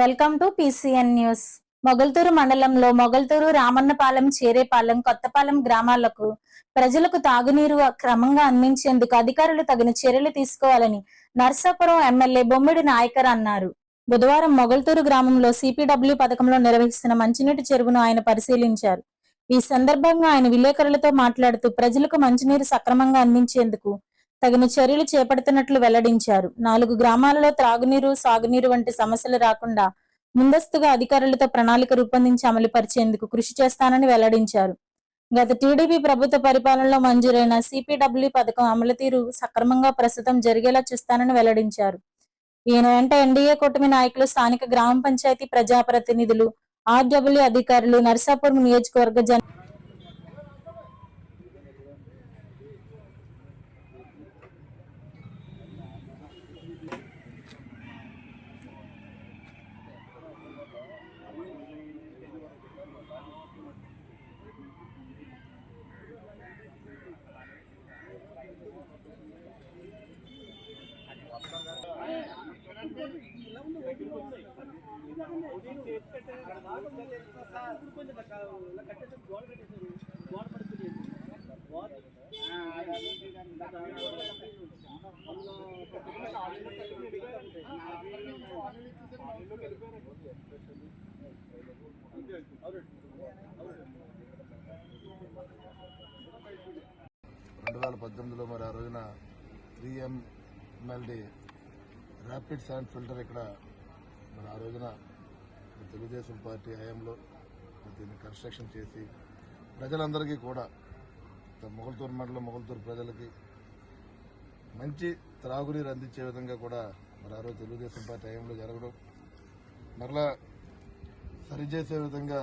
Welcome to PCN news. Mogalthur మండలంలో మొగల్తూరు, రామన్నపాలెం, చేరేపాలెం, కొత్తపాలెం గ్రామాలకు ప్రజలకు తాగునీరు క్రమంగా అందించేందుకు అధికారులు తగిన చర్యలు తీసుకోవాలని నర్సాపురం ఎమ్మెల్యే బొమ్మిడి నాయకర్ అన్నారు. బుధవారం మొగల్తూరు గ్రామంలో సిపిడబ్ల్యూ పథకంలో నిర్వహిస్తున్న మంచినీటి చెరువును ఆయన పరిశీలించారు. ఈ సందర్భంగా ఆయన విలేకరులతో మాట్లాడుతూ ప్రజలకు మంచినీరు సక్రమంగా అందించేందుకు తగిన చర్యలు చేపడుతున్నట్లు వెల్లడించారు. 4 గ్రామాలలో త్రాగునీరు, సాగునీరు వంటి సమస్యలు రాకుండా ముందస్తుగా అధికారులతో ప్రణాళిక రూపొందించి అమలు పరిచేందుకు కృషి చేస్తానని వెల్లడించారు. గత టీడీపీ ప్రభుత్వ పరిపాలనలో మంజూరైన సిపిడబ్ల్యూ పథకం అమలు తీరు సక్రమంగా ప్రస్తుతం జరిగేలా చూస్తానని వెల్లడించారు. ఈయన వెంట ఎన్డీఏ కూటమి నాయకులు, స్థానిక గ్రామ పంచాయతీ ప్రజాప్రతినిధులు, ఆర్డబ్ల్యూ అధికారులు, నర్సాపురం నియోజకవర్గ 2018లో మరి ఆ రోజున 3MLD ర్యాపిడ్ శాండ్ ఫిల్టర్ ఇక్కడ మరి ఆ రోజున తెలుగుదేశం పార్టీ హయాంలో దీన్ని కన్స్ట్రక్షన్ చేసి ప్రజలందరికీ కూడా మొగల్తూరు మండలం మొగల్తూరు ప్రజలకి మంచి త్రాగునీరు అందించే విధంగా కూడా మరి ఆ రోజు తెలుగుదేశం పార్టీ హయాంలో జరగడం, మరలా సరిచేసే విధంగా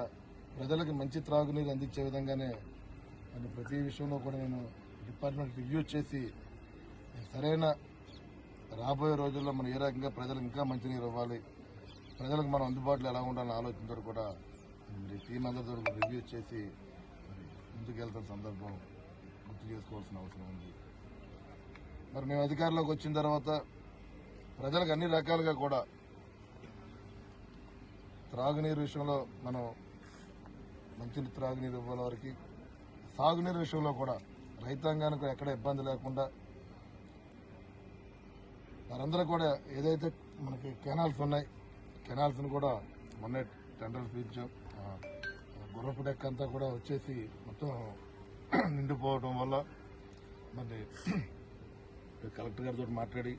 ప్రజలకు మంచి త్రాగునీరు అందించే విధంగానే మరి ప్రతి విషయంలో కూడా నేను డిపార్ట్మెంట్ రివ్యూ చేసి సరైన రాబోయే రోజుల్లో మనం ఏ రకంగా ప్రజలకు ఇంకా మంచినీరు ఇవ్వాలి, ప్రజలకు మనం అందుబాటులో ఎలా ఉండాలని ఆలోచనతో కూడా టీం అందరితో రివ్యూ చేసి ముందుకెళ్తున్న సందర్భం గుర్తు చేసుకోవాల్సిన అవసరం ఉంది. మరి మేము అధికారంలోకి వచ్చిన తర్వాత ప్రజలకు అన్ని రకాలుగా కూడా త్రాగునీరు విషయంలో మనం మంచి త్రాగునీరు ఇవ్వాలి, వారికి సాగునీరు విషయంలో కూడా రైతాంగానికి ఎక్కడ ఇబ్బంది లేకుండా వారందరూ కూడా ఏదైతే మనకి కెనాల్స్ ఉన్నాయి, కెనాల్స్ని కూడా మొన్నే టెండర్లు పిలిచాం. గుర్రపు డెక్క అంతా కూడా వచ్చేసి మొత్తం నిండిపోవడం వల్ల మరి కలెక్టర్ గారితో మాట్లాడి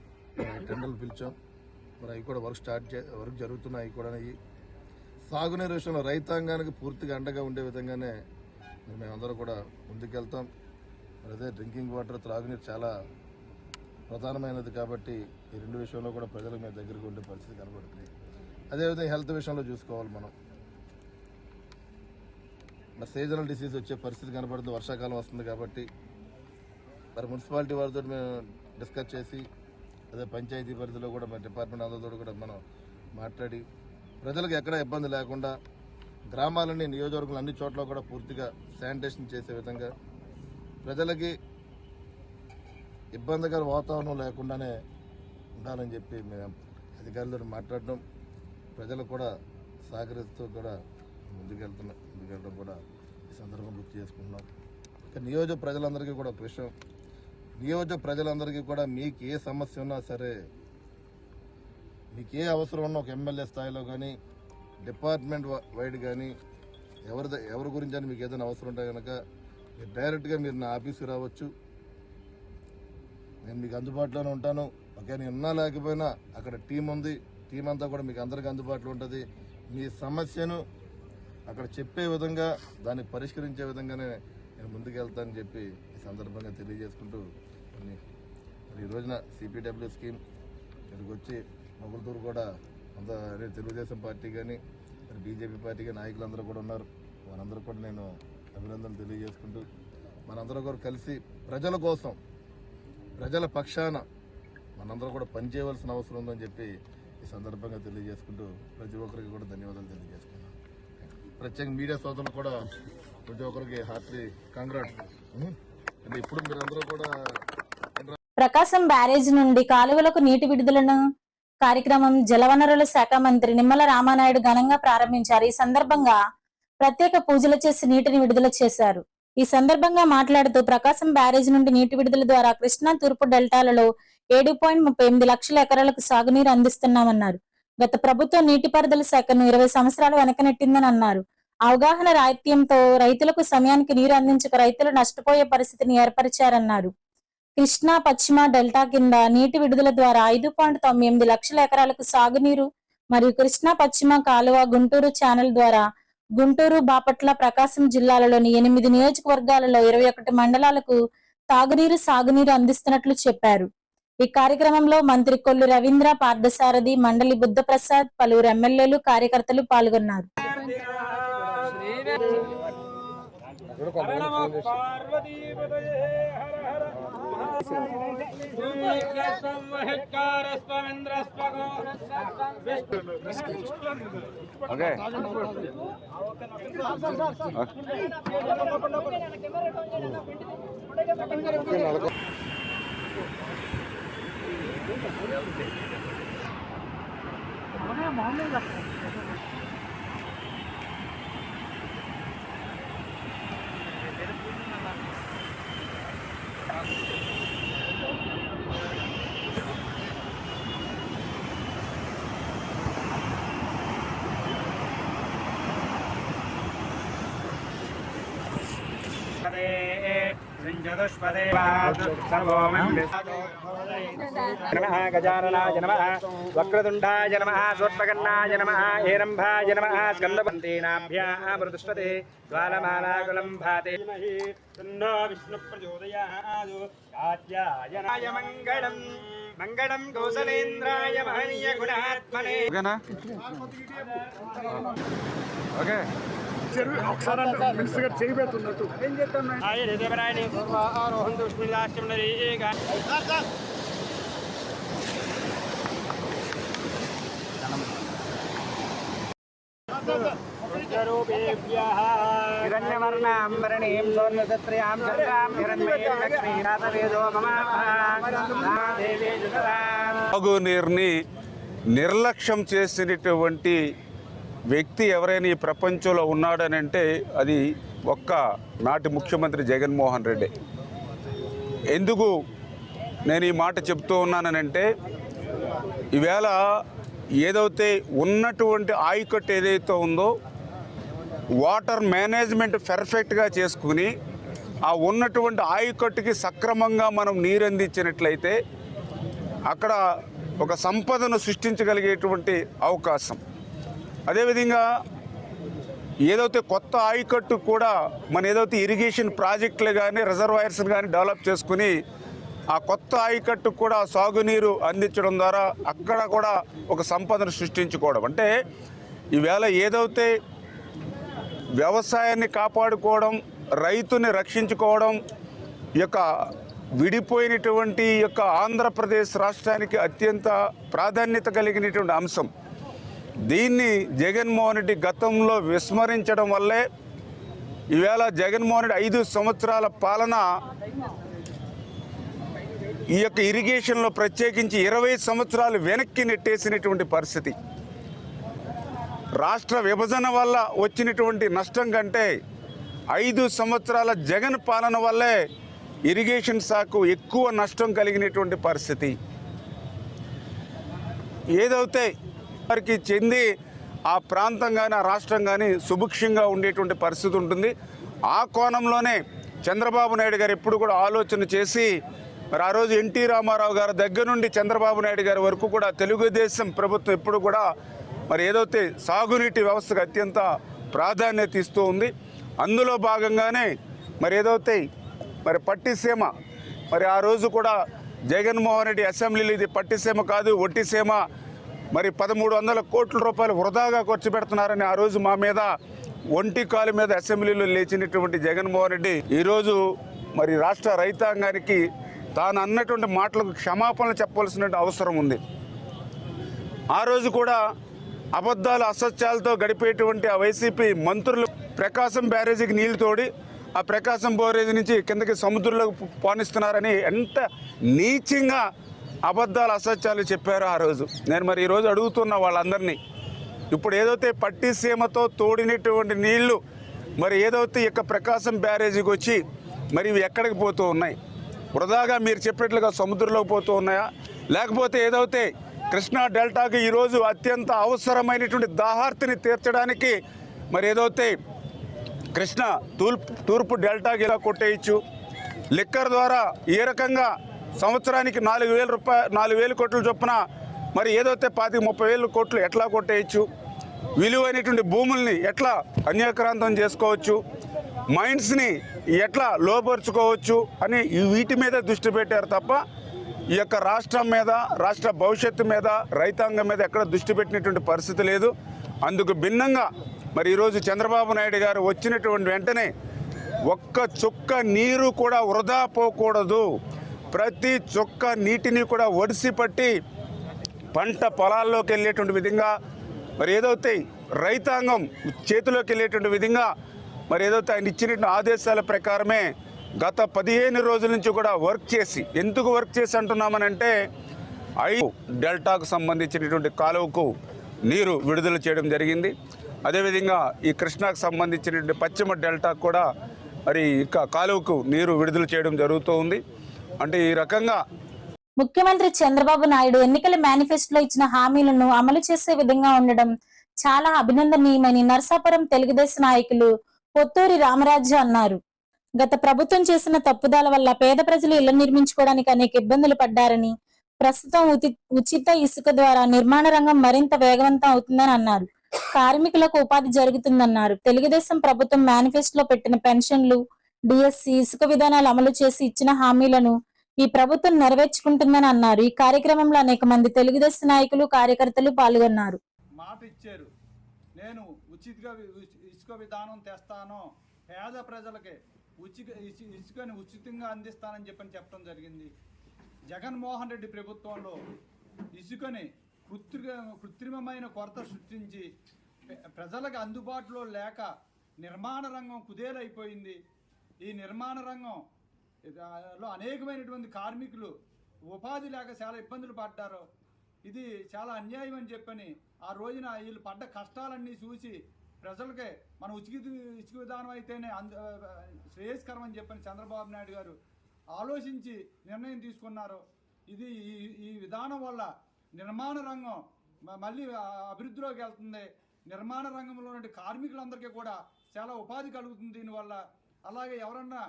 టెండర్లు పిలిచాం. మరి అవి కూడా వర్క్ జరుగుతున్నాయి. అవి కూడా సాగునీరు విషయంలో రైతాంగానికి పూర్తిగా అండగా ఉండే విధంగానే మేమందరూ కూడా ముందుకెళ్తాం. మరి అదే డ్రింకింగ్ వాటర్, త్రాగునీరు చాలా ప్రధానమైనది కాబట్టి ఈ రెండు విషయంలో కూడా ప్రజలకు మేము దగ్గరకు ఉండే పరిస్థితి కనబడుతుంది. అదేవిధంగా హెల్త్ విషయంలో చూసుకోవాలి. మనం మరి సీజనల్ డిసీజ్ వచ్చే పరిస్థితి కనబడుతుంది. వర్షాకాలం వస్తుంది కాబట్టి మరి మున్సిపాలిటీ వారితో మేము డిస్కస్ చేసి అదే పంచాయతీ పరిధిలో కూడా మన డిపార్ట్మెంట్ అందరితో కూడా మనం మాట్లాడి ప్రజలకు ఎక్కడ ఇబ్బంది లేకుండా గ్రామాలని, నియోజకవర్గాలు అన్ని చోట్ల కూడా పూర్తిగా శానిటేషన్ చేసే విధంగా ప్రజలకి ఇబ్బందికర వాతావరణం లేకుండానే ఉండాలని చెప్పి మేము అధికారులతో మాట్లాడడం, ప్రజలకు కూడా సహకరిస్తూ కూడా ముందుకెళ్ళడం కూడా ఈ సందర్భం గుర్తు చేసుకుంటున్నాం. ఇక నియోజక ప్రజలందరికీ కూడా ఒక విషయం, నియోజక ప్రజలందరికీ కూడా మీకు ఏ సమస్య ఉన్నా సరే, మీకు ఏ అవసరం ఉన్నా ఒక ఎమ్మెల్యే స్థాయిలో కానీ డిపార్ట్మెంట్ వైడ్ కానీ ఎవరి గురించి అని మీకు ఏదైనా అవసరం ఉంటే కనుక మీరు డైరెక్ట్గా మీరు నా ఆఫీస్కి రావచ్చు. నేను మీకు అందుబాటులోనే ఉంటాను. ఓకే, నేను ఉన్నా లేకపోయినా అక్కడ టీం ఉంది, టీం అంతా కూడా మీకు అందరికీ అందుబాటులో ఉంటుంది. మీ సమస్యను అక్కడ చెప్పే విధంగా దాన్ని పరిష్కరించే విధంగానే నేను ముందుకెళ్తానని చెప్పి ఈ సందర్భంగా తెలియజేసుకుంటూ ఈ రోజున సిపిడబ్ల్యూ స్కీమ్ ఇక్కడికి వచ్చి మొగల్తూరు కూడా అంత తెలుగుదేశం పార్టీ కానీ బీజేపీ పార్టీ కానీ నాయకులందరూ కూడా ఉన్నారు. వారందరూ కూడా నేను అభినందనలు తెలియజేసుకుంటూ మనందరూ కూడా కలిసి ప్రజల కోసం, ప్రజల పక్షాన మనందరూ కూడా పనిచేయవలసిన అవసరం ఉందని చెప్పి ఈ సందర్భంగా తెలియజేసుకుంటూ ప్రతి ఒక్కరికి కూడా ధన్యవాదాలు తెలియజేసుకున్నాను. ప్రత్యేకంగా మీడియా సోదరులు కూడా ప్రతి ఒక్కరికి హార్ట్లీ కంగ్రాట్స్. అంటే ఇప్పుడు మీరందరూ కూడా ప్రకాశం బ్యారేజ్ నుండి కాలువలకు నీటి విడుదలను కార్యక్రమం జలవనరుల శాఖ మంత్రి నిమ్మల రామానాయుడు ఘనంగా ప్రారంభించారు. ఈ సందర్భంగా ప్రత్యేక పూజలు చేసి నీటిని విడుదల చేశారు. ఈ సందర్భంగా మాట్లాడుతూ ప్రకాశం బ్యారేజ్ నుండి నీటి విడుదల ద్వారా కృష్ణా తూర్పు డెల్టాలలో 7.38 లక్షల ఎకరాలకు సాగునీరు అందిస్తున్నామన్నారు. గత ప్రభుత్వం నీటిపారుదల శాఖను 20 సంవత్సరాలు వెనకనెట్టిందని అన్నారు. అవగాహన రాహిత్యంతో రైతులకు సమయానికి నీరు అందించక రైతులు నష్టపోయే పరిస్థితిని ఏర్పరిచారన్నారు. కృష్ణా పశ్చిమ డెల్టా కింద నీటి విడుదల ద్వారా 5.98 లక్షల ఎకరాలకు సాగునీరు మరియు కృష్ణా పశ్చిమ కాలువ గుంటూరు ఛానల్ ద్వారా గుంటూరు, బాపట్ల, ప్రకాశం జిల్లాలలోని 8 నియోజకవర్గాలలో 21 మండలాలకు తాగునీరు, సాగునీరు అందిస్తున్నట్లు చెప్పారు. ఈ కార్యక్రమంలో మంత్రి కొల్లు రవీంద్ర, పార్థసారథి, మండలి బుద్ధప్రసాద్, పలువురు ఎమ్మెల్యేలు, కార్యకర్తలు పాల్గొన్నారు. गजाननाय नमः, वक्रतुण्डाय नमः, सूर्पकर्णाय नमः, हेरम्भाय नमः, स्कन्दपन्तेनाभ्यामृतुष्टते ज्वालमालाकुलं भाते तन्नो विष्णुप्रचोदयात् कात्यायनाय मङ्गलम् मंगलम कौशलेन्द्राय महनीय गुणात्मने ओके मिनिस्टर చేయబోతున్నట్టు ఏం చేద్దాం ఆయన దేవరాయని ఆరోహణ దుష్మిలాశ్యం నరీగా हिरण्यवर्णाम्बरणीं स्वर्णसत्र्यां चन्द्रां हिरण्मयीं लक्ष्मीनाथवेदो ममादेवी जुगराम् సాగునీరుని నిర్లక్ష్యం చేసినటువంటి వ్యక్తి ఎవరైనా ఈ ప్రపంచంలో ఉన్నాడనంటే అది ఒక్క నాటి ముఖ్యమంత్రి జగన్మోహన్ రెడ్డి. ఎందుకు నేను ఈ మాట చెప్తూ ఉన్నానంటే ఈవేళ ఏదైతే ఉన్నటువంటి ఆయకట్టు ఏదైతే ఉందో వాటర్ మేనేజ్మెంట్ పర్ఫెక్ట్గా చేసుకుని ఆ ఉన్నటువంటి ఆయకట్టుకి సక్రమంగా మనం నీరు అందించినట్లయితే అక్కడ ఒక సంపదను సృష్టించగలిగేటువంటి అవకాశం. అదేవిధంగా ఏదైతే కొత్త ఆయకట్టు కూడా మన ఏదైతే ఇరిగేషన్ ప్రాజెక్టులు కానీ రిజర్వాయర్స్ కానీ డెవలప్ చేసుకుని ఆ కొత్త ఆయకట్టు కూడా సాగునీరు అందించడం ద్వారా అక్కడ కూడా ఒక సంపదను సృష్టించుకోవడం. అంటే ఈవేళ ఏదైతే వ్యవసాయాన్ని కాపాడుకోవడం, రైతుని రక్షించుకోవడం ఈ యొక్క విడిపోయినటువంటి యొక్క ఆంధ్రప్రదేశ్ రాష్ట్రానికి అత్యంత ప్రాధాన్యత కలిగినటువంటి అంశం. దీన్ని జగన్మోహన్ రెడ్డి గతంలో విస్మరించడం వల్లే ఈవేళ జగన్మోహన్ రెడ్డి 5 సంవత్సరాల పాలన ఈ యొక్క ఇరిగేషన్లో ప్రత్యేకించి 20 సంవత్సరాలు వెనక్కి నెట్టేసినటువంటి పరిస్థితి. రాష్ట్ర విభజన వల్ల వచ్చినటువంటి నష్టం కంటే 5 సంవత్సరాల జగన్ పాలన వల్లే ఇరిగేషన్ శాఖకు ఎక్కువ నష్టం కలిగినటువంటి పరిస్థితి. ఏదైతే వారికి చెంది ఆ ప్రాంతం కానీ ఆ రాష్ట్రం కానీ సుభిక్షంగా ఉండేటువంటి పరిస్థితి ఉంటుంది. ఆ కోణంలోనే చంద్రబాబు నాయుడు గారు ఎప్పుడు కూడా ఆలోచన చేసి మరి ఆ రోజు ఎన్టీ రామారావు గారి దగ్గర నుండి చంద్రబాబు నాయుడు గారి వరకు కూడా తెలుగుదేశం ప్రభుత్వం ఎప్పుడు కూడా మరి ఏదైతే సాగునీటి వ్యవస్థకు అత్యంత ప్రాధాన్యత ఇస్తూ ఉంది. అందులో భాగంగానే మరి ఏదైతే మరి పట్టిసీమ మరి ఆ రోజు కూడా జగన్మోహన్ రెడ్డి అసెంబ్లీలో ఇది పట్టిసీమ కాదు ఒట్టిసీమ మరి 1300 కోట్ల రూపాయలు వృధాగా ఖర్చు పెడుతున్నారని ఆ రోజు మా మీద ఒంటి కాలు మీద అసెంబ్లీలో లేచినటువంటి జగన్మోహన్ రెడ్డి ఈరోజు మరి రాష్ట్ర రైతాంగానికి తాను అన్నటువంటి మాటలకు క్షమాపణలు చెప్పవలసిన అవసరం ఉంది. ఆ రోజు కూడా అబద్ధాలు అసత్యాలతో గడిపేటువంటి ఆ వైసీపీ మంత్రులు ప్రకాశం బ్యారేజీకి నీళ్లు తోడి ఆ ప్రకాశం బ్యారేజీ నుంచి కిందకి సముద్రంలోకి పోనిస్తున్నారని ఎంత నీచంగా అబద్ధాలు అసత్యాలు చెప్పారో ఆ రోజు. నేను మరి ఈరోజు అడుగుతున్న వాళ్ళందరినీ, ఇప్పుడు ఏదైతే పట్టిసీమతో తోడినటువంటి నీళ్లు మరి ఏదైతే ఇక ప్రకాశం బ్యారేజీకి వచ్చి మరి ఇవి ఎక్కడికి పోతూ ఉన్నాయి? వృధాగా మీరు చెప్పినట్లుగా సముద్రంలోకి పోతూ ఉన్నాయా? లేకపోతే ఏదైతే కృష్ణా డెల్టాకి ఈరోజు అత్యంత అవసరమైనటువంటి దాహార్తిని తీర్చడానికి మరి ఏదైతే కృష్ణా తూర్పు డెల్టాకి ఇలా కొట్టేయచ్చు, లిక్కర్ ద్వారా ఏ రకంగా సంవత్సరానికి 4,000 కోట్ల చొప్పున మరి ఏదైతే 25,000 కోట్లు ఎట్లా కొట్టేయచ్చు, విలువైనటువంటి భూముల్ని ఎట్లా అన్యాక్రాంతం చేసుకోవచ్చు, మైండ్స్ని ఎట్లా లోపరుచుకోవచ్చు అని వీటి మీద దృష్టి పెట్టారు తప్ప ఈ యొక్క రాష్ట్రం మీద, రాష్ట్ర భవిష్యత్తు మీద, రైతాంగం మీద ఎక్కడ దృష్టి పెట్టినటువంటి పరిస్థితి లేదు. అందుకు భిన్నంగా మరి ఈరోజు చంద్రబాబు నాయుడు గారు వచ్చినటువంటి వెంటనే ఒక్క చుక్క నీరు కూడా వృధా పోకూడదు, ప్రతి చుక్క నీటిని కూడా ఒడిసి పట్టి పంట పొలాల్లోకి వెళ్ళేటువంటి విధంగా మరి ఏదైతే రైతాంగం చేతిలోకి వెళ్ళేటువంటి విధంగా మరి ఏదైతే ఆయన ఇచ్చినటువంటి ఆదేశాల ప్రకారమే గత 15 రోజుల నుంచి కూడా వర్క్ చేసి, ఎందుకు వర్క్ చేసి అంటున్నామనంటే డెల్టాకు సంబంధించినటువంటి కాలువకు నీరు విడుదల చేయడం జరిగింది. అదేవిధంగా ఈ కృష్ణాకు సంబంధించినటువంటి పశ్చిమ డెల్టాకు కూడా మరి కాలువకు నీరు విడుదల చేయడం జరుగుతూ ఉంది. అంటే ఈ రకంగా ముఖ్యమంత్రి చంద్రబాబు నాయుడు ఎన్నికల మేనిఫెస్టోలో ఇచ్చిన హామీలను అమలు చేసే విధంగా ఉండడం చాలా అభినందనీయమని నరసాపురం తెలుగుదేశం నాయకులు పొత్తూరి రామరాజు అన్నారు. గత ప్రభుత్వం చేసిన తప్పుదాల వల్ల పేద ప్రజలు ఇళ్లు నిర్మించుకోవడానికి అనేక ఇబ్బందులు పడ్డారని, ప్రస్తుతం ఉచిత ఇసుక ద్వారా నిర్మాణ రంగం మరింత వేగవంతం అవుతుందని అన్నారు. కార్మికులకు ఉపాధి జరుగుతుందన్నారు. తెలుగుదేశం ప్రభుత్వం మేనిఫెస్టోలో పెట్టిన పెన్షన్లు, డిఎస్సి, ఇసుక విధానాలు అమలు చేసి ఇచ్చిన హామీలను ఈ ప్రభుత్వం నెరవేర్చుకుంటుందని అన్నారు. ఈ కార్యక్రమంలో అనేక మంది తెలుగుదేశం నాయకులు, కార్యకర్తలు పాల్గొన్నారు. మాట ఇచ్చారు, నేను ఇసుక విధానం తెస్తాను, పేద ప్రజలకి ఇసుకని ఉచితంగా అందిస్తానని చెప్పడం జరిగింది. జగన్మోహన్ రెడ్డి ప్రభుత్వంలో ఇసుకని కృత్రిమమైన కొరత సృష్టించి ప్రజలకు అందుబాటులో లేక నిర్మాణ రంగం కుదేలైపోయింది. ఈ నిర్మాణ రంగంలో అనేకమైనటువంటి కార్మికులు ఉపాధి లేక చాలా ఇబ్బందులు పడ్డారు. ఇది చాలా అన్యాయం అని చెప్పని ఆ రోజున వీళ్ళు పడ్డ కష్టాలన్నీ చూసి ప్రజలకే మన ఇసుక విధానం అయితేనే శ్రేయస్కరం అని చెప్పని చంద్రబాబు నాయుడు గారు ఆలోచించి నిర్ణయం తీసుకున్నారు. ఇది ఈ విధానం వల్ల నిర్మాణ రంగం మళ్ళీ అభివృద్ధిలోకి వెళ్తుంది. నిర్మాణ రంగంలో ఉన్న కార్మికులందరికీ కూడా చాలా ఉపాధి కలుగుతుంది దీనివల్ల. అలాగే ఎవరన్నా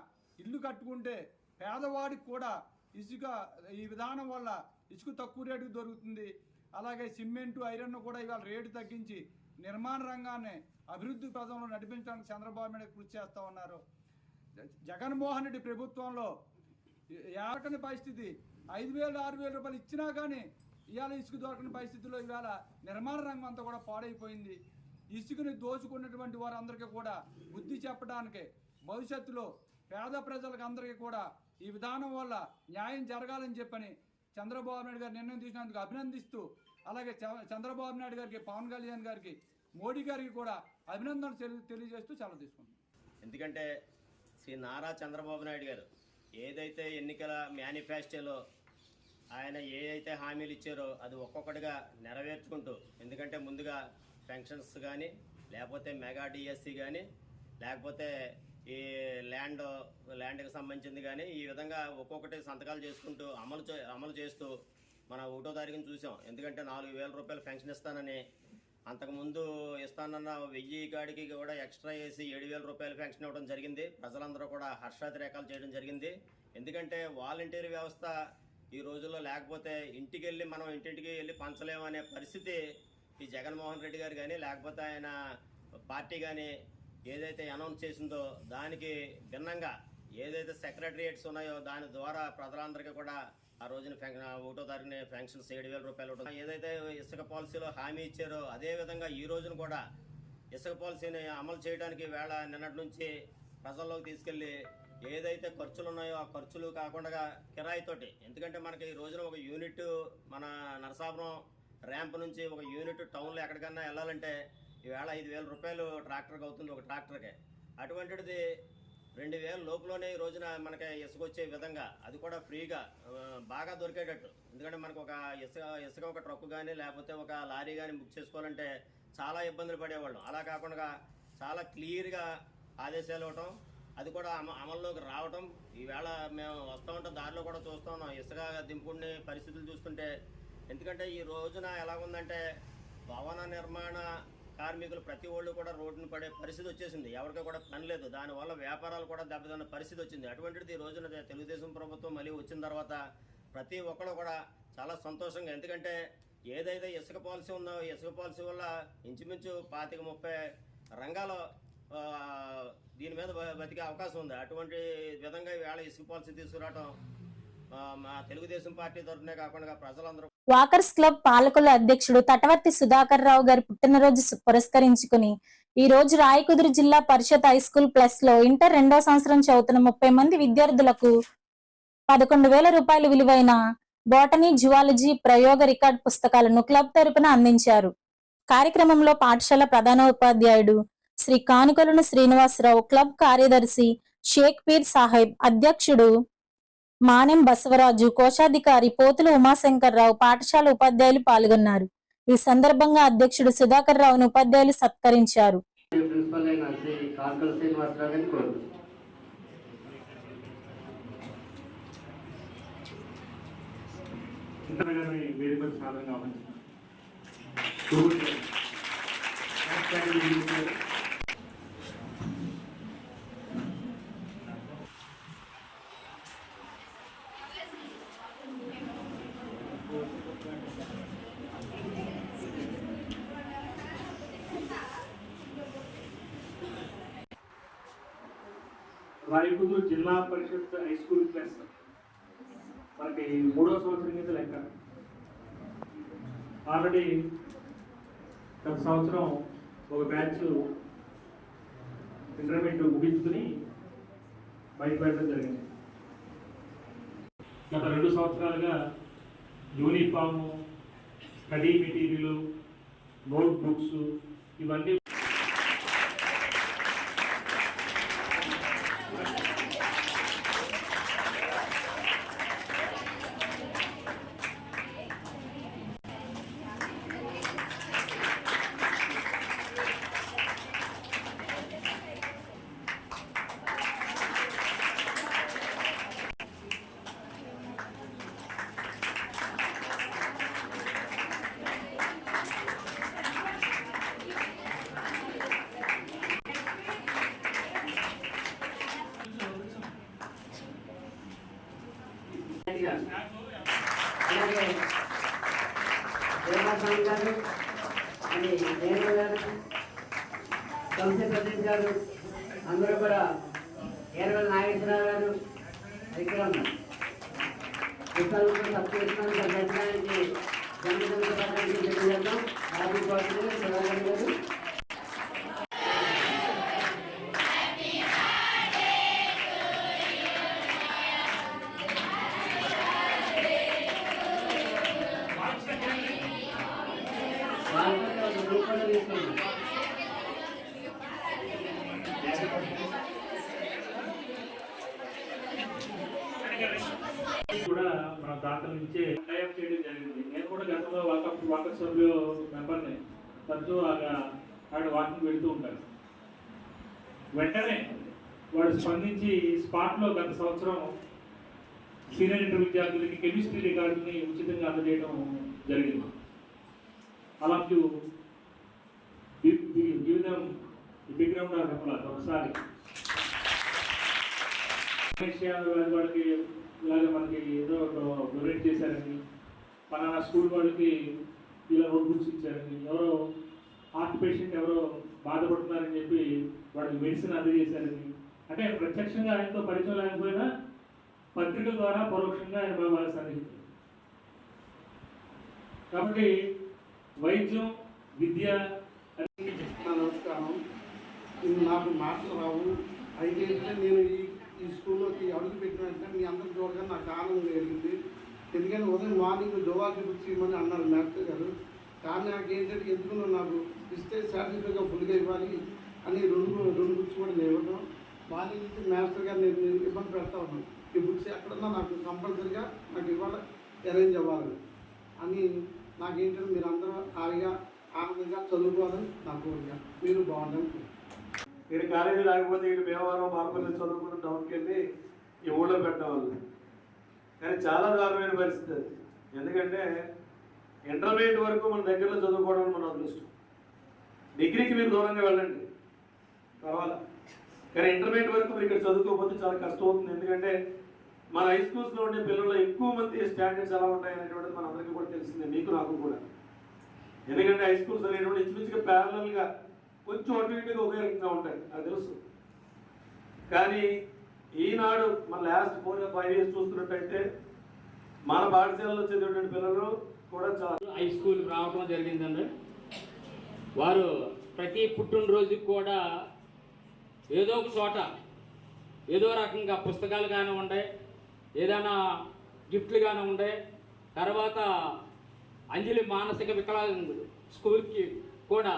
ఇల్లు కట్టుకుంటే పేదవాడికి కూడా ఇసుక ఈ విధానం వల్ల ఇసుక తక్కువ రేటుకు దొరుకుతుంది. అలాగే సిమెంటు, ఐరన్ కూడా ఇవాళ రేటు తగ్గించి నిర్మాణ రంగాన్ని అభివృద్ధి పదంలో నడిపించడానికి చంద్రబాబు నాయుడు కృషి చేస్తూ ఉన్నారు. జగన్మోహన్ రెడ్డి ప్రభుత్వంలో ఏరకని పరిస్థితి, 5,000, 6,000 రూపాయలు ఇచ్చినా కానీ ఇవాళ ఇసుక దొరకని పరిస్థితుల్లో ఇవాళ నిర్మాణ రంగం అంతా కూడా పాడైపోయింది. ఇసుకని దోచుకున్నటువంటి వారందరికీ కూడా బుద్ధి చెప్పడానికి, భవిష్యత్తులో పేద ప్రజలకు అందరికీ కూడా ఈ విధానం వల్ల న్యాయం జరగాలని చెప్పని చంద్రబాబు నాయుడు గారు నిర్ణయం తీసుకున్నందుకు అభినందిస్తూ, అలాగే చంద్రబాబు నాయుడు గారికి, పవన్ కళ్యాణ్ గారికి, మోడీ గారికి కూడా అభినందనలు తెలియజేస్తూ సెలవు తీసుకుంటున్నాం. ఎందుకంటే శ్రీ నారా చంద్రబాబు నాయుడు గారు ఏదైతే ఎన్నికల మేనిఫెస్టోలో ఆయన ఏదైతే హామీలు ఇచ్చారో అది ఒక్కొక్కటిగా నెరవేర్చుకుంటూ, ఎందుకంటే ముందుగా పెన్షన్స్ కానీ, లేకపోతే మెగా డిఎస్సి కానీ, లేకపోతే ఈ ల్యాండ్కి సంబంధించింది కానీ, ఈ విధంగా ఒక్కొక్కటి సంతకాలు చేసుకుంటూ అమలు చేస్తూ మన 1వ తారీఖున చూసాం. ఎందుకంటే 4,000 రూపాయలు పెన్షన్ ఇస్తానని, అంతకుముందు ఇస్తానన్న 1000 కాడికి కూడా ఎక్స్ట్రా వేసి 7,000 రూపాయలు పెన్షన్ ఇవ్వడం జరిగింది. ప్రజలందరూ కూడా హర్షాతిరేకాలు చేయడం జరిగింది. ఎందుకంటే వాలంటీర్ వ్యవస్థ ఈ రోజుల్లో లేకపోతే మనం ఇంటింటికి వెళ్ళి పంచలేము అనే పరిస్థితి ఈ జగన్మోహన్ రెడ్డి గారు కానీ, లేకపోతే ఆయన పార్టీ కానీ ఏదైతే అనౌన్స్ చేసిందో దానికి భిన్నంగా ఏదైతే సెక్రటరియేట్స్ ఉన్నాయో దాని ద్వారా ప్రజలందరికీ కూడా ఆ రోజున 1వ తారీఖున పెన్షన్స్ 7,000 రూపాయలు ఏదైతే ఇసుక పాలసీలో హామీ ఇచ్చారో అదేవిధంగా ఈ రోజున కూడా ఇసుక పాలసీని అమలు చేయడానికి నిన్నటి నుంచి ప్రజల్లోకి తీసుకెళ్ళి ఏదైతే ఖర్చులు ఉన్నాయో ఆ ఖర్చులు కాకుండా కిరాయితోటి, ఎందుకంటే మనకి ఈ రోజున ఒక యూనిట్ మన నరసాపురం ర్యాంప్ నుంచి ఒక యూనిట్ టౌన్లో ఎక్కడికన్నా వెళ్ళాలంటే ఈవేళ 5,000 రూపాయలు ట్రాక్టర్కి అవుతుంది, ఒక ట్రాక్టర్కే. అటువంటిది 2000 లోపులోనే ఈ రోజున మనకి ఇసుక వచ్చే విధంగా అది కూడా ఫ్రీగా బాగా దొరికేటట్టు. ఎందుకంటే మనకు ఒక ఇసుక ఒక ట్రక్ కానీ లేకపోతే ఒక లారీ కానీ బుక్ చేసుకోవాలంటే చాలా ఇబ్బందులు పడేవాళ్ళం. అలా కాకుండా చాలా క్లియర్గా ఆదేశాలు ఇవ్వటం, అది కూడా అమల్లోకి రావటం. ఈవేళ మేము వస్తూ ఉంటాం, దారిలో కూడా చూస్తూ ఉన్నాం ఇసుక దింపుకునే పరిస్థితులు చూస్తుంటే. ఎందుకంటే ఈ రోజున ఎలా ఉందంటే భవన నిర్మాణ కార్మికులు ప్రతి ఒళ్ళు కూడా రోడ్డును పడే పరిస్థితి వచ్చేసింది. ఎవరికి కూడా పని లేదు, దానివల్ల వ్యాపారాలు కూడా దెబ్బతిన్న పరిస్థితి వచ్చింది. అటువంటిది ఈ రోజున తెలుగుదేశం ప్రభుత్వం మళ్ళీ వచ్చిన తర్వాత ప్రతి ఒక్కరు కూడా చాలా సంతోషంగా, ఎందుకంటే ఏదైతే ఇసుక పాలసీ ఉందో ఇసుక పాలసీ వల్ల ఇంచుమించు 25-30 రంగాలు దీని మీద బతికే అవకాశం ఉంది. అటువంటి విధంగా ఈవేళ ఇసుక పాలసీ తీసుకురావడం మా తెలుగుదేశం పార్టీ తరఫునే కాకుండా ప్రజలందరూ. వాకర్స్ క్లబ్ పాలకుల అధ్యక్షుడు తటవర్తి సుధాకర్ రావు గారి పుట్టినరోజు పురస్కరించుకుని ఈ రోజు రాయకుదురు జిల్లా పరిషత్ హై స్కూల్ ప్లస్ లో ఇంటర్ 2వ సంవత్సరం చదువుతున్న 30 మంది విద్యార్థులకు 11,000 రూపాయలు విలువైన బోటనీ, జువాలజీ ప్రయోగ రికార్డ్ పుస్తకాలను క్లబ్ తరపున అందించారు. కార్యక్రమంలో పాఠశాల ప్రధానోపాధ్యాయుడు శ్రీ కానుకొలను శ్రీనివాసరావు, క్లబ్ కార్యదర్శి షేక్ పీర్ సాహెబ్, అధ్యక్షుడు మానెం బసవరాజు, కోశాధికారి పోతుల ఉమాశంకర్ రావు, పాఠశాల ఉపాధ్యాయులు పాల్గొన్నారు. ఈ సందర్భంగా అధ్యక్షుడు సుధాకర్ రావును ఉపాధ్యాయులు సత్కరించారు. ప్రిన్సిపల్ అయిన శ్రీ కానుకొల శ్రీనివాసరావు గారిని కోరుతున్నాను. వేదికకు సాధనంగా ఉంది. రాయకుదురు జిల్లా పరిషత్ హై స్కూల్ ప్లస్ మనకి 3వ సంవత్సరం కింద లెక్క. ఆల్రెడీ గత సంవత్సరం ఒక బ్యాచ్ ఇంటర్మీడియట్ ముగించుకుని బయటపడడం జరిగింది. గత 2 సంవత్సరాలుగా uniform, study material, note books ఇవన్నీ అలాగే దేవాస్వామి గారు అని నేను గారు, సంస్థ ప్రదీప్ గారు, అందరూ కూడా ఏరవల్ నాగేశ్వరరావు గారు ఇక్కడ ఉన్నారు. విశాలంలో సత్యనారాయణ దర్శనానికి జన్మదిన తెలియజేద్దాం. హ్యాపీ బర్త్డే సుధాకర్ గారు. కూడా మన దాతల నుంచే టైప్ చేయడం జరిగింది. నేను కూడా గతంలో వాకర్ సభ్యు మెంబర్ని, తరచూ ఆడ వాకింగ్ వెళుతూ ఉంటాను. వెంటనే వాడు స్పందించి స్పాట్లో గత సంవత్సరం సీనియర్ ఇంటర్ విద్యార్థులకి కెమిస్ట్రీ రికార్డుని ఉచితంగా అందజేయడం జరిగింది. అలాంటి జీవితం బిగ్ రౌండ్ ఆఫ్ అప్లాస్. ఒకసారి వాళ్ళకి ఇలాగ మనకి ఏదో డొనేట్ చేశారని, పలానా స్కూల్ వాళ్ళకి ఇలా నోట్బుక్స్ ఇచ్చారని, ఎవరో హార్ట్ పేషెంట్ ఎవరో బాధపడుతున్నారని చెప్పి వాళ్ళకి మెడిసిన్ అందజేశారని, అంటే ప్రత్యక్షంగా ఆయనతో పరిచయం లేకపోయినా పత్రికల ద్వారా పరోక్షంగా ఆయన వాళ్ళ సన్నిహితులు. కాబట్టి వైద్యం, విద్య. నమస్కారం. నాకు మాటలు రావు. అయితే నేను ఈ స్కూల్లోకి అడుగు పెట్టిన వెంటనే మీ అందరూ చూడగానే నాకు ఆనందం కలిగింది. ఎందుకంటే ఉదయం మార్నింగ్ జోవాలజీ బుక్స్ ఇవ్వమని అన్నారు డాక్టర్ గారు. కానీ నాకు ఏంటంటే ఎందుకున్నా నాకు ఇస్తే సాటిస్ఫైగా ఫుల్గా ఇవ్వాలి అని రెండు బుక్స్ కూడా ఇవ్వడం. మార్నింగ్ నుంచి మాస్టర్ గారు నేను ఇబ్బంది పెడతా ఉన్నాను. ఈ బుక్స్ ఎక్కడున్నా నాకు కంపల్సరీగా నాకు ఇవాళ అరేంజ్ అవ్వాలి అని నాకేంటంటే మీరు అందరూ హాయిగా ఆనందంగా చదువుకోవాలని నా కోరిక. మీరు బాగుండాలి. మీరు కాలేజీ రాకపోతే ఇటు భీమవరం మార్పులు చదువుకున్న టౌన్కి వెళ్ళి ఈ ఊళ్ళో పెట్టేవాళ్ళు. కానీ చాలా దారుణమైన పరిస్థితి అది. ఎందుకంటే ఇంటర్మీడియట్ వరకు మన దగ్గరలో చదువుకోవడం మన అదృష్టం. డిగ్రీకి మీరు దూరంగా వెళ్ళండి పర్వాలా, కానీ ఇంటర్మీడియట్ వరకు మీరు ఇక్కడ చదువుకోకపోతే చాలా కష్టం అవుతుంది. ఎందుకంటే మన హై స్కూల్స్లో ఉండే పిల్లల్లో ఎక్కువ మంది స్టాండర్డ్స్ ఎలా ఉంటాయనేటువంటిది మన అందరికీ కూడా తెలిసిందే, మీకు నాకు కూడా. ఎందుకంటే హై స్కూల్స్ అనేటువంటి ఇంచుమించుగా ప్యారలల్గా కొంచెం అటు ఇటుగా ఒకే రకంగా ఉంటాయి, అది తెలుసు. కానీ ఈనాడు మన లాస్ట్ 4 or 5 years చూస్తున్నట్టయితే మన పాఠశాలలో చదివేటువంటి పిల్లలు కూడా చాలా హై స్కూల్ రావడం జరిగిందండి. వారు ప్రతి పుట్టినరోజుకి కూడా ఏదో ఒక చోట ఏదో రకంగా పుస్తకాలు కానివ్వండి, ఏదైనా గిఫ్ట్లు కానివ్వండి, తర్వాత అంజలి మానసిక వికలాంగులు స్కూల్కి కూడా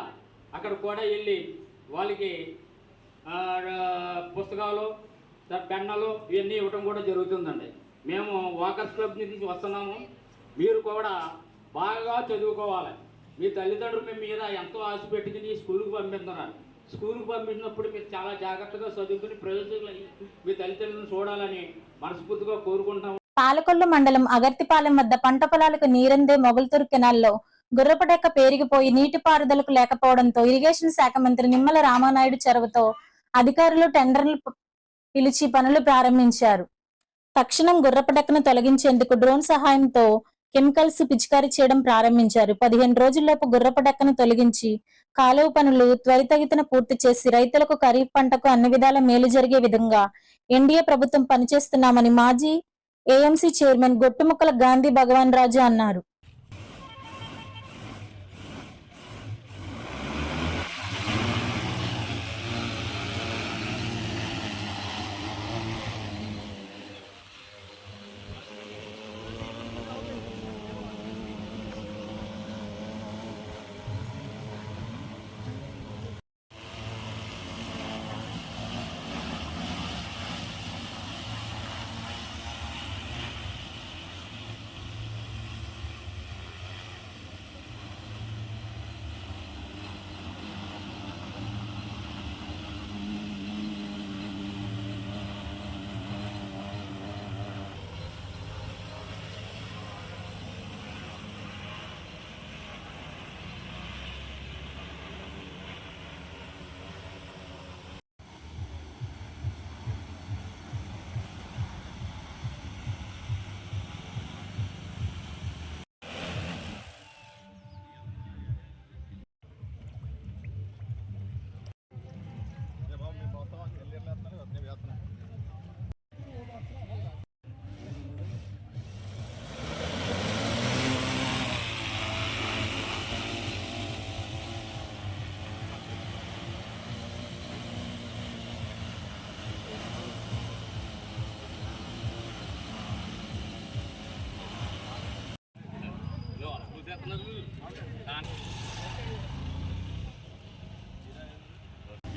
అక్కడ కూడా వెళ్ళి వాళ్ళకి పుస్తకాలు, పెన్నులు ఇవన్నీ ఇవ్వటం కూడా జరుగుతుందండి. మేము వాకర్స్ క్లబ్ నుంచి వస్తున్నాము. మీరు కూడా బాగా చదువుకోవాలి. మీ తల్లిదండ్రులు మీ మీద ఎంతో ఆశ పెట్టుకుని స్కూల్కి పంపిస్తున్నారు. స్కూల్కి పంపించినప్పుడు మీరు చాలా జాగ్రత్తగా చదువుకుని ప్రయోజకులు మీ తల్లిదండ్రులను చూడాలని మనస్ఫూర్తిగా కోరుకుంటాము. పాలకొల్లు మండలం అగర్తిపాలెం వద్ద పంట పొలాలకు నీరందే మొగల్తూరు కెనాల్లో గుర్రపడెక్క పేరిగిపోయి నీటిపారుదలకు లేకపోవడంతో ఇరిగేషన్ శాఖ మంత్రి నిమ్మల రామానాయుడు చొరవతో అధికారులు టెండర్లు పిలిచి పనులు ప్రారంభించారు. తక్షణం గుర్రపడెక్కను తొలగించేందుకు డ్రోన్ సహాయంతో కెమికల్స్ పిచికారీ చేయడం ప్రారంభించారు. 15 రోజుల్లోపు గుర్రపడెక్కను తొలగించి కాలువ పనులు త్వరితగతిన పూర్తి చేసి రైతులకు ఖరీఫ్ పంటకు అన్ని విధాల మేలు జరిగే విధంగా ఎన్డీఏ ప్రభుత్వం పనిచేస్తున్నామని మాజీ ఏఎంసీ చైర్మన్ గొట్టుముక్కల గాంధీ భగవాన్ రాజు అన్నారు.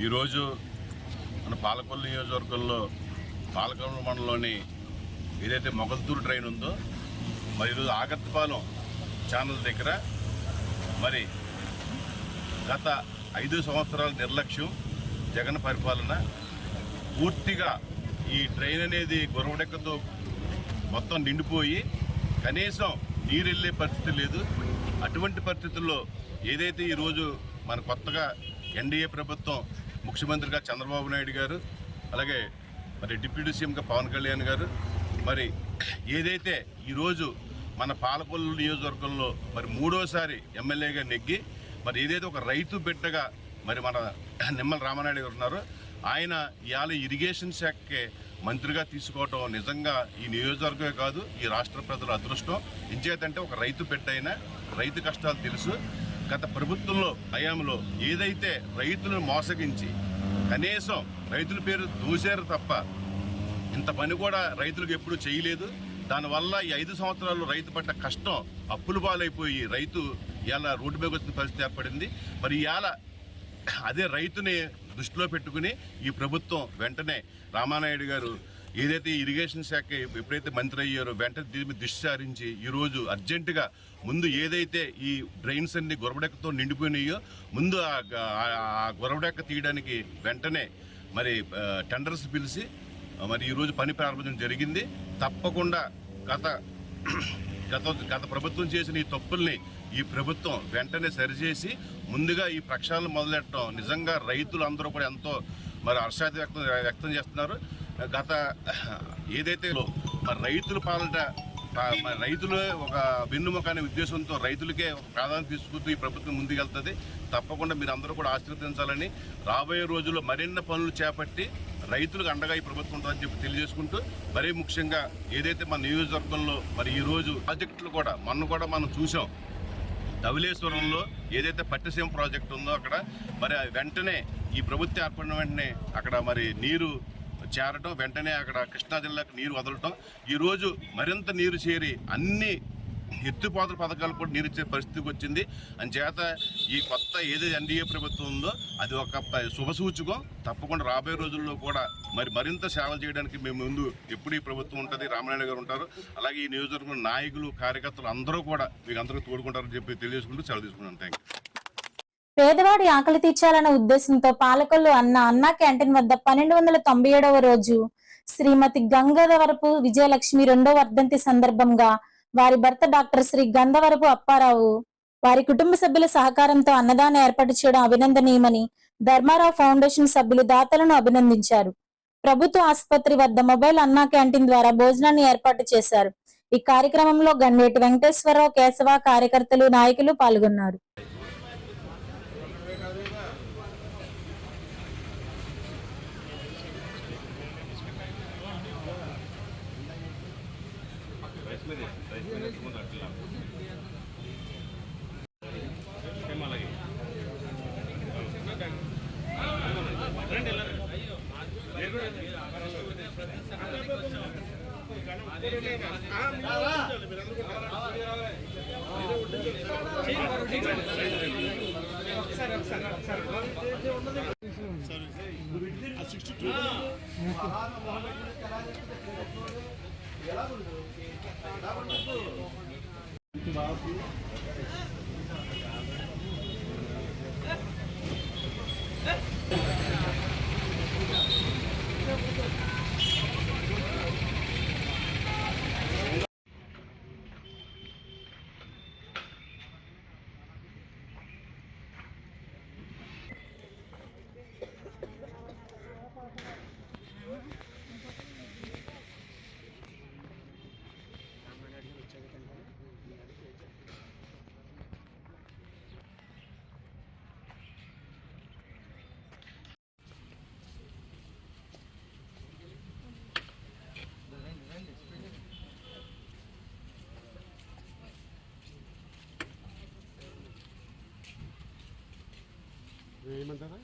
ఈరోజు మన పాలకొల్లు నియోజకవర్గంలో పాలకొల్లు మండలంలోని ఏదైతే మొగల్తూరు ట్రైన్ ఉందో మరి ఈరోజు ఆగర్తిపాలెం ఛానల్ దగ్గర మరి గత 5 సంవత్సరాల నిర్లక్ష్యం జగన్ పరిపాలన పూర్తిగా ఈ ట్రైన్ అనేది గుర్రపడెక్కతో మొత్తం నిండిపోయి కనీసం నీరు వెళ్ళే పరిస్థితి లేదు. అటువంటి పరిస్థితుల్లో ఏదైతే ఈరోజు మన కొత్తగా ఎన్డీఏ ప్రభుత్వం ముఖ్యమంత్రిగా చంద్రబాబు నాయుడు గారు, అలాగే మరి డిప్యూటీ సీఎంగా పవన్ కళ్యాణ్ గారు మరి ఏదైతే ఈరోజు మన పాలకొల్లు నియోజకవర్గంలో మరి 3వసారి ఎమ్మెల్యేగా నెగ్గి మరి ఏదైతే ఒక రైతు బిడ్డగా మరి మన నిమ్మల రామానాయుడు గారు ఉన్నారో ఆయన ఇవాళ ఇరిగేషన్ శాఖకే మంత్రిగా తీసుకోవటం నిజంగా ఈ నియోజకవర్గమే కాదు ఈ రాష్ట్ర ప్రజల అదృష్టం. ఇంచేతంటే ఒక రైతు బిడ్డ అయినా రైతు కష్టాలు తెలుసు. గత ప్రభుత్వంలో హయాంలో ఏదైతే రైతులను మోసగించి కనీసం రైతుల పేరు దూశారు తప్ప ఇంత పని కూడా రైతులకు ఎప్పుడూ చేయలేదు. దానివల్ల ఈ 5 సంవత్సరాల్లో రైతు పడ్డ కష్టం అప్పులు పాలైపోయి రైతు ఇవాళ రోడ్డు మీద వచ్చిన పరిస్థితి ఏర్పడింది. మరి ఇవాళ అదే రైతుని దృష్టిలో పెట్టుకుని ఈ ప్రభుత్వం వెంటనే రామానాయుడు గారు ఏదైతే ఇరిగేషన్ శాఖ ఎప్పుడైతే మంత్రి అయ్యారో వెంటనే దీని మీద దృష్టి సారించి ఈరోజు అర్జెంటుగా ముందు ఏదైతే ఈ డ్రైన్స్ అన్ని గొరవడెక్కతో నిండిపోయినాయో ముందు ఆ గొరవడెక్క తీయడానికి వెంటనే మరి టెండర్స్ పిలిచి మరి ఈరోజు పని ప్రారంభించడం జరిగింది. తప్పకుండా గత ప్రభుత్వం చేసిన ఈ తప్పుల్ని ఈ ప్రభుత్వం వెంటనే సరిచేసి ముందుగా ఈ ప్రక్షాళన మొదలెట్టడం నిజంగా రైతులు అందరూ కూడా ఎంతో మరి హర్షాతి వ్యక్తం చేస్తున్నారు. గత ఏదైతే మరి రైతుల పాలట రైతులు ఒక వెన్నుముక అనే ఉద్దేశంతో రైతులకే ఒక ప్రాధాన్యత తీసుకుంటూ ఈ ప్రభుత్వం ముందుకెళ్తుంది. తప్పకుండా మీరు అందరూ కూడా ఆశీర్వదించాలని, రాబోయే రోజుల్లో మరిన్ని పనులు చేపట్టి రైతులకు అండగా ఈ ప్రభుత్వం ఉంటుందని చెప్పి తెలియజేసుకుంటూ, మరీ ముఖ్యంగా ఏదైతే మన నియోజకవర్గంలో మరి ఈరోజు ప్రాజెక్టులు కూడా మనం చూసాం. ధవళేశ్వరంలో ఏదైతే పట్టిసీమ ప్రాజెక్టు ఉందో అక్కడ మరి వెంటనే ఈ ప్రభుత్వం ఏర్పడిన వెంటనే అక్కడ మరి నీరు చేరటం, వెంటనే అక్కడ కృష్ణా జిల్లాకు నీరు వదలటం, ఈరోజు మరింత నీరు చేరి అన్ని ఎత్తిపోతల పథకాలు కూడా నీరు ఇచ్చే పరిస్థితికి వచ్చింది. అంచేత ఈ కొత్త ఏదైతే ఎన్డీఏ ప్రభుత్వం ఉందో అది ఒక శుభసూచకం. తప్పకుండా రాబోయే రోజుల్లో కూడా మరింత సేవలు చేయడానికి మేము ముందు ఎప్పుడు ఈ ప్రభుత్వం ఉంటుంది, రామనాయుడు గారు ఉంటారు. అలాగే ఈ నియోజకవర్గం నాయకులు కార్యకర్తలు అందరూ కూడా మీకు అందరూ తోడుకుంటారని చెప్పి తెలియజేసుకుంటూ సెలవు తీసుకున్నాను. Thank you. పేదవాడి ఆకలి తీర్చాలన్న ఉద్దేశంతో పాలకొల్లు అన్నా క్యాంటీన్ వద్ద 1297వ రోజు శ్రీమతి గంగవరపు విజయలక్ష్మి 2వ వర్ధంతి సందర్భంగా వారి భర్త డాక్టర్ శ్రీ గంధవరపు అప్పారావు వారి కుటుంబ సభ్యుల సహకారంతో అన్నదానం ఏర్పాటు చేయడం అభినందనీయమని ధర్మారావు ఫౌండేషన్ సభ్యులు దాతలను అభినందించారు. ప్రభుత్వ ఆసుపత్రి వద్ద మొబైల్ అన్నా క్యాంటీన్ ద్వారా భోజనాన్ని ఏర్పాటు చేశారు. ఈ కార్యక్రమంలో గన్నేటి వెంకటేశ్వరరావు, కేశవ, కార్యకర్తలు, నాయకులు పాల్గొన్నారు. ఏమంటారా?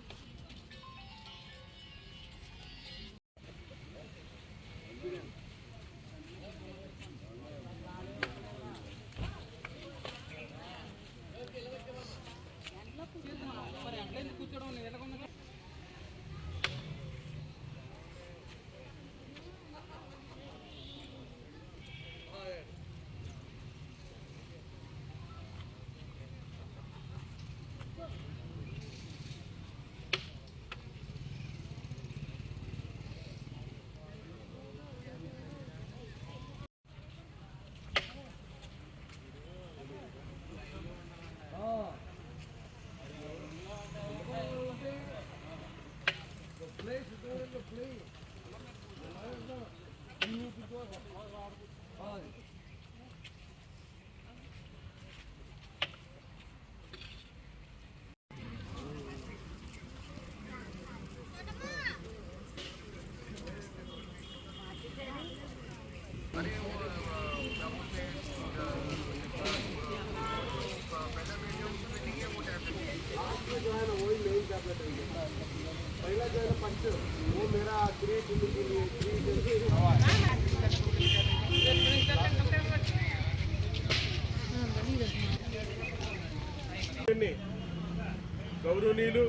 గౌరవనీయులు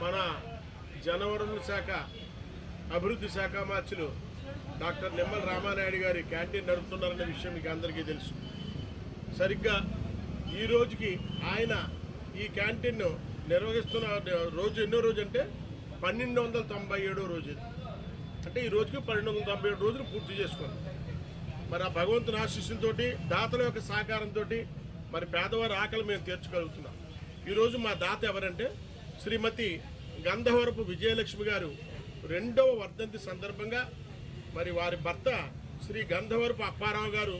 మన జనవరుల శాఖ అభివృద్ధి శాఖ మార్చులు డాక్టర్ నిమ్మల రామానాయుడు గారి క్యాంటీన్ నడుపుతున్నారనే విషయం మీకు అందరికీ తెలుసు. సరిగ్గా ఈ రోజుకి ఆయన ఈ క్యాంటీన్ను నిర్వహిస్తున్న రోజు ఎన్నో రోజు అంటే 1297 రోజు. అంటే ఈ రోజుకి 1297 రోజులు పూర్తి చేసుకున్నాం. మరి ఆ భగవంతుని ఆశీస్సులతోటి దాతల యొక్క సహకారంతో మరి పేదవారి ఆకలి మేము తీర్చగలుగుతున్నాం. ఈరోజు మా దాత ఎవరంటే శ్రీమతి గంధవరపు విజయలక్ష్మి గారు 2వ వర్ధంతి సందర్భంగా మరి వారి భర్త శ్రీ గంధవరపు అప్పారావు గారు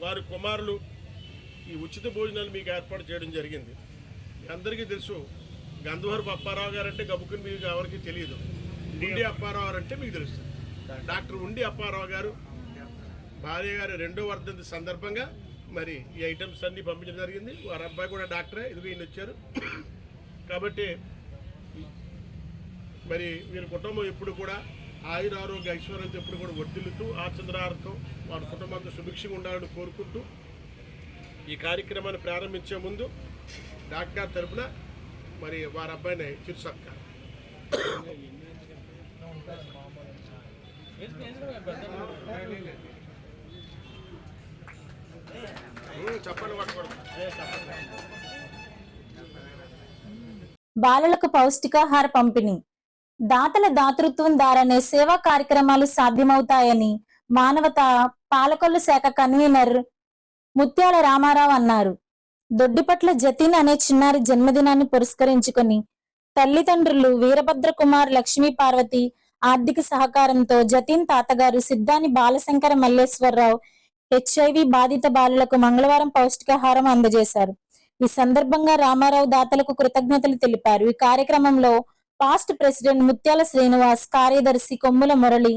వారి కుమారులు ఈ ఉచిత భోజనాలు మీకు ఏర్పాటు చేయడం జరిగింది. మీ అందరికీ తెలుసు గంధవరపు అప్పారావు గారు అంటే గబుకుని మీకు ఎవరికి తెలియదు. ఉండి అప్పారావు గారు అంటే మీకు తెలుస్తుంది. డాక్టర్ ఉండి అప్పారావు గారు భార్య గారి 2వ వర్ధంతి సందర్భంగా మరి ఈ ఐటమ్స్ అన్నీ పంపించడం జరిగింది. వారి అబ్బాయి కూడా డాక్టరే, ఇదిగో ఈయన వచ్చారు. కాబట్టి మరి వీరి కుటుంబం ఎప్పుడు కూడా ఆయురారోగ్య ఐశ్వర్యంతో ఎప్పుడు కూడా వర్ధిల్లుతూ ఆచంద్రార్థం వారి కుటుంబంతో సుభిక్షంగా ఉండాలని కోరుకుంటూ ఈ కార్యక్రమాన్ని ప్రారంభించే ముందు డాక్టర్ తరఫున మరి వారి అబ్బాయిని చిరు సత్కారం. చెప్పండి పట్టుకోండి. బాలలకు పౌష్టికాహార పంపిణీ. దాతల దాతృత్వం ద్వారానే సేవా కార్యక్రమాలు సాధ్యమవుతాయని మానవతా పాలకొల్లు శాఖ కన్వీనర్ ముత్యాల రామారావు అన్నారు. దొడ్డిపట్ల జతిన్ అనే చిన్నారి జన్మదినాన్ని పురస్కరించుకొని తల్లిదండ్రులు వీరభద్ర కుమార్ లక్ష్మీ పార్వతి ఆర్థిక సహకారంతో జతిన్ తాతగారు సిద్ధాని బాలశంకర మల్లేశ్వరరావు HIV బాధిత బాలులకు మంగళవారం పౌష్టికాహారం అందజేశారు. ఈ సందర్భంగా రామారావు దాతలకు కృతజ్ఞతలు తెలిపారు. ఈ కార్యక్రమంలో పాస్ట్ ప్రెసిడెంట్ ముత్యాల శ్రీనివాస్, కార్యదర్శి కొమ్ముల మురళి,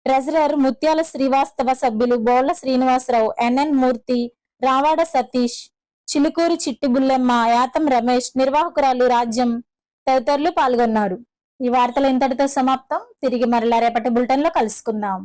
ట్రెజరర్ ముత్యాల శ్రీవాస్తవ, సభ్యులు బోళ్ల శ్రీనివాసరావు, NN మూర్తి, రావాడ సతీష్, చిలుకూరి చిట్టి బుల్లెమ్మ, యాతం రమేష్, నిర్వాహకురాలు రాజ్యం తదితరులు పాల్గొన్నారు. ఈ వార్తలు ఇంతటితో సమాప్తం. తిరిగి మరలా రేపటి బులెటిన్ లో కలుసుకుందాం.